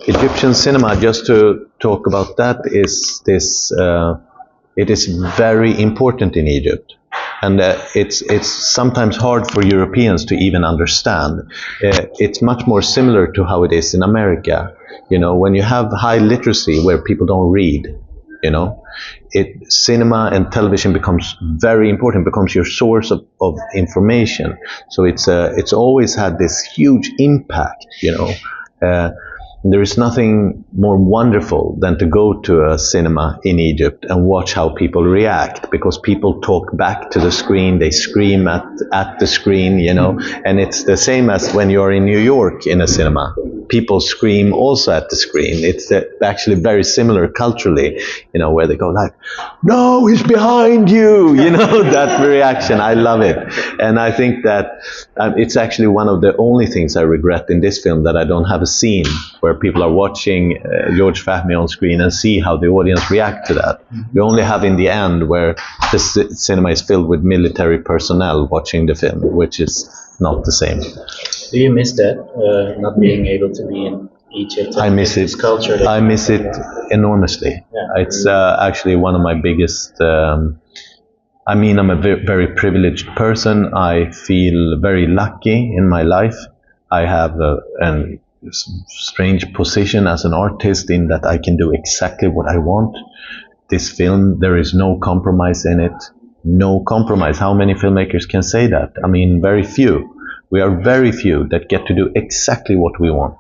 Egyptian cinema, just to talk about that, is this. It is very important in Egypt, and it's sometimes hard for Europeans to even understand. It's much more similar to how it is in America. You know, when you have high literacy where people don't read, you know, cinema and television becomes very important, becomes your source of information. So it's always had this huge impact, you know. There is nothing more wonderful than to go to a cinema in Egypt and watch how people react, because people talk back to the screen, they scream at the screen, you know, and it's the same as when you're in New York in a cinema. People scream also at the screen. It's actually very similar culturally, you know, where they go like, "No, he's behind you," you know, that reaction. I love it. And I think that it's actually one of the only things I regret in this film, that I don't have a scene where people are watching George Fahmy on screen and see how the audience react to that. We only have in the end where the cinema is filled with military personnel watching the film, which is not the same. Do you miss that, not being able to be in Egypt? I miss it. Culture. I miss it enormously. Yeah. It's actually one of my biggest. I mean, I'm a very privileged person. I feel very lucky in my life. I have a strange position as an artist in that I can do exactly what I want. This film, there is no compromise in it. No compromise. How many filmmakers can say that? I mean, very few. We are very few that get to do exactly what we want.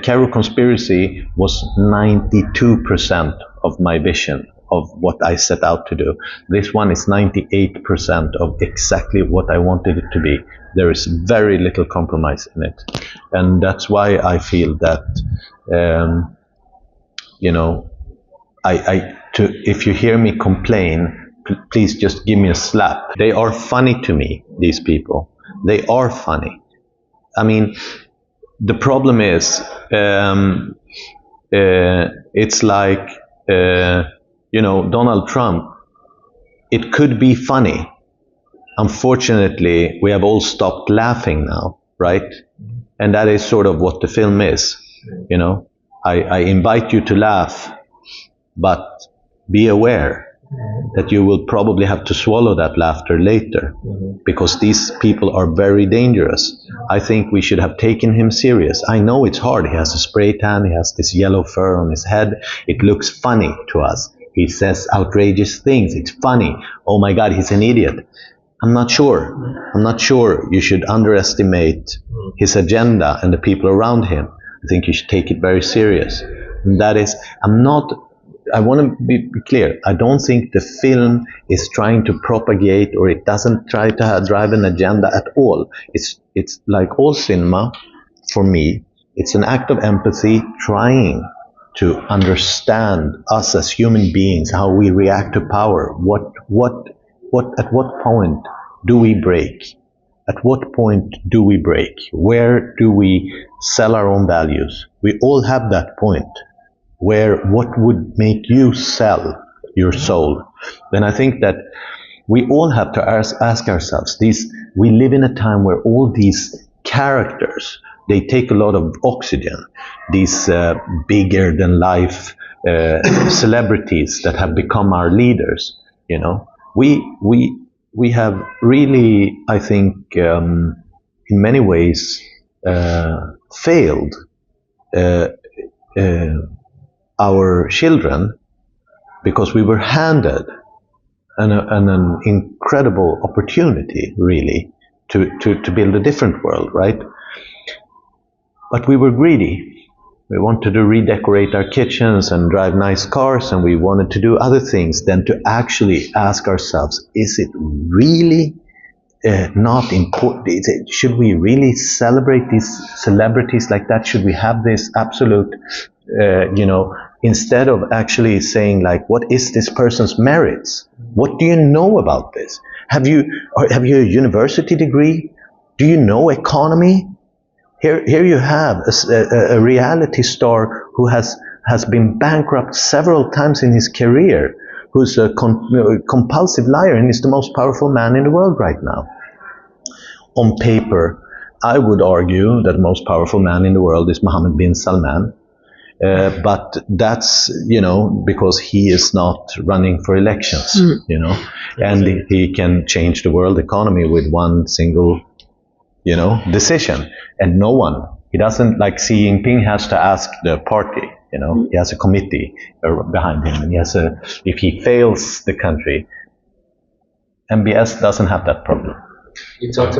Cairo Conspiracy was 92% of my vision of what I set out to do. This one is 98% of exactly what I wanted it to be. There is very little compromise in it. And that's why I feel that, you know, if you hear me complain, please just give me a slap. They are funny to me, these people. They are funny. I mean, the problem is, it's like, you know, Donald Trump. It could be funny. Unfortunately, we have all stopped laughing now, right? And that is sort of what the film is, you know. I invite you to laugh, but be aware that you will probably have to swallow that laughter later, because these people are very dangerous. I think we should have taken him serious. I know it's hard. He has a spray tan. He has this yellow fur on his head. It looks funny to us. He says outrageous things. It's funny. Oh my God, he's an idiot. I'm not sure. I'm not sure you should underestimate his agenda and the people around him. I think you should take it very serious. And that is, I want to be clear. I don't think the film is trying to propagate, or it doesn't try to drive an agenda at all. It's like all cinema, for me, it's an act of empathy, trying to understand us as human beings, how we react to power. At what point do we break? At what point do we break? Where do we sell our own values? We all have that point. Where what would make you sell your soul? Then I think that we all have to ask ourselves, we live in a time where all these characters, they take a lot of oxygen. These bigger than life celebrities that have become our leaders, you know. We have really, I think, in many ways, failed our children, because we were handed an incredible opportunity, really, to build a different world, right? But we were greedy. We wanted to redecorate our kitchens and drive nice cars, and we wanted to do other things than to actually ask ourselves, is it really not important? Should we really celebrate these celebrities like that? Should we have this absolute, you know, instead of actually saying like, what is this person's merits? What do you know about this? Have you a university degree? Do you know economy? Here you have a reality star who has been bankrupt several times in his career, who's a compulsive liar, and is the most powerful man in the world right now. On paper, I would argue that the most powerful man in the world is Mohammed bin Salman. But that's, because he is not running for elections, and he can change the world economy with one single, decision. And he doesn't, like Xi Jinping has to ask the party, he has a committee behind him, and if he fails the country, MBS doesn't have that problem. You talked